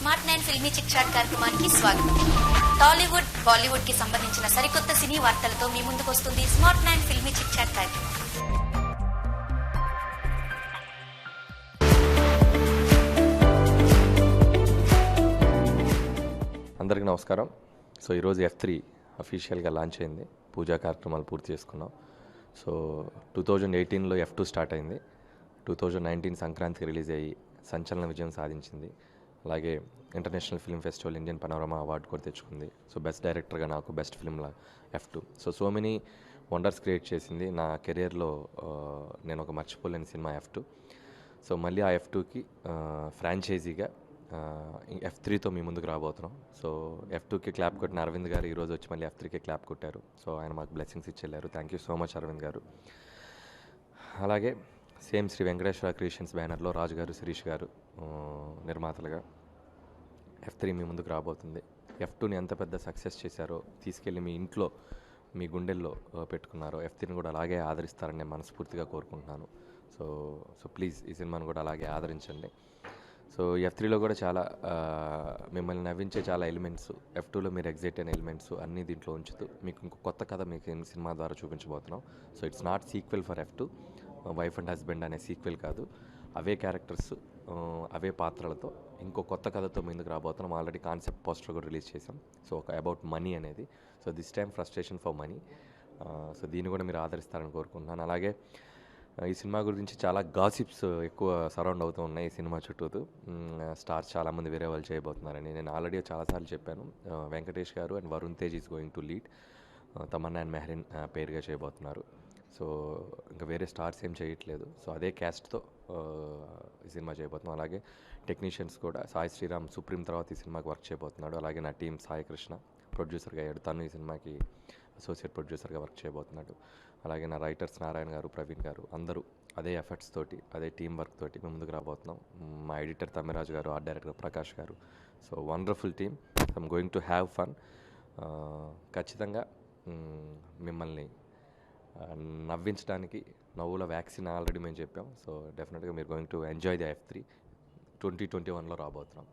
Smart 9 filmy చిక్ chat కార్యక్రమానికి స్వాగతం. టాలీవుడ్, బాలీవుడ్ కి సంబంధించిన సరికొత్త సినీ వార్తలతో మీ ముందుకు వస్తుంది స్మార్ట్ 9 ఫిల్మీ చిక్ చాట్ కార్యక్రమం. అందరికీ నమస్కారం. సో ఈరోజు F3 అఫీషియల్గా లాంచ్ అయింది. పూజా కార్యక్రమాలు పూర్తి చేసుకున్నాం. సో 2018లో F2 స్టార్ట్ అయింది. 2019 సంక్రాంతికి రిలీజ్ అయ్యి సంచలన విజయం సాధించింది. అలాగే international film festival Indian panorama award కూడా తెచ్చుకుంది. సో బెస్ట్ డైరెక్టర్గా నాకు, బెస్ట్ ఫిల్మ్లా F2. So many wonders create చేసింది నా కెరియర్లో. నేను ఒక మర్చిపోలేని సినిమా F2. సో మళ్ళీ ఆ F2కి ఫ్రాంచైజీగా F3తో మీ ముందుకు రాబోతున్నాం. సో F2కి క్లాప్ కొట్టిన అరవింద్ గారు ఈరోజు వచ్చి మళ్ళీ F3కి క్లాప్ కొట్టారు. సో ఆయన మాకు బ్లెస్సింగ్స్ ఇచ్చెళ్ళారు. Thank you so much Aravind garu. అలాగే సేమ్ శ్రీ వెంకటేశ్వర క్రియేషన్స్ బ్యానర్లో రాజు గారు, శిరీష్ గారు నిర్మాతలుగా F3 మీ ముందుకు రాబోతుంది. F2ని ఎంత పెద్ద సక్సెస్ చేశారో, తీసుకెళ్ళి మీ ఇంట్లో, మీ గుండెల్లో పెట్టుకున్నారో, F3ని కూడా అలాగే ఆదరిస్తారని నేను మనస్ఫూర్తిగా కోరుకుంటున్నాను. సో ప్లీజ్ ఈ సినిమాను కూడా అలాగే ఆదరించండి. సో F3లో కూడా చాలా మిమ్మల్ని నవ్వించే చాలా ఎలిమెంట్స్, F2లో మీరు ఎగ్జైట్ అయిన ఎలిమెంట్స్ అన్నీ దీంట్లో ఉంచుతూ మీకు ఇంకో కొత్త కథ మీకు సినిమా ద్వారా చూపించబోతున్నాం. So it's not sequel for F2. Wife and husband అనే సీక్వెల్ కాదు. అవే క్యారెక్టర్స్, అవే పాత్రలతో ఇంకో కొత్త కథతో ముందుకు రాబోతున్నాం. ఆల్రెడీ కాన్సెప్ట్ పోస్టర్ కూడా రిలీజ్ చేసాం. సో ఒక అబౌట్ మనీ అనేది. So this time frustration for money. So దీన్ని కూడా మీరు ఆదరిస్తారని కోరుకుంటున్నాను. అలాగే ఈ సినిమా గురించి చాలా గాసిప్స్ ఎక్కువ సరౌండ్ అవుతూ ఉన్నాయి. ఈ సినిమా చుట్టూ స్టార్స్ చాలామంది వేరే వాళ్ళు చేయబోతున్నారని నేను ఆల్రెడీ చాలాసార్లు చెప్పాను. వెంకటేష్ గారు and Varun Tej is going to lead. Tamannaah and Mehreen పేరుగా చేయబోతున్నారు. సో ఇంకా వేరే స్టార్స్ ఏం చేయట్లేదు. సో అదే క్యాస్ట్తో ఈ సినిమా చేయబోతున్నాం. అలాగే టెక్నీషియన్స్ కూడా సాయి శ్రీరామ్ సుప్రీం తర్వాత ఈ సినిమాకి వర్క్ చేయబోతున్నాడు. అలాగే నా టీం సాయి కృష్ణ ప్రొడ్యూసర్గా అయ్యాడు. తను ఈ సినిమాకి అసోసియేట్ ప్రొడ్యూసర్గా వర్క్ చేయబోతున్నాడు. అలాగే నా రైటర్స్ నారాయణ గారు, ప్రవీణ్ గారు అందరూ అదే ఎఫర్ట్స్ తోటి, అదే టీం వర్క్ తోటి మేము ముందుకు రాబోతున్నాం. మా ఎడిటర్ తమ్మిరాజు గారు, ఆర్ట్ డైరెక్టర్ ప్రకాష్ గారు. So wonderful team. I'm going to have fun. ఖచ్చితంగా మిమ్మల్ని నవ్వించడానికి నవ్వుల వ్యాక్సిన్ ఆల్రెడీ మేము చెప్పాం. సో డెఫినెట్గా మీరు going to enjoy the F3 2021లో రాబోతున్నాం.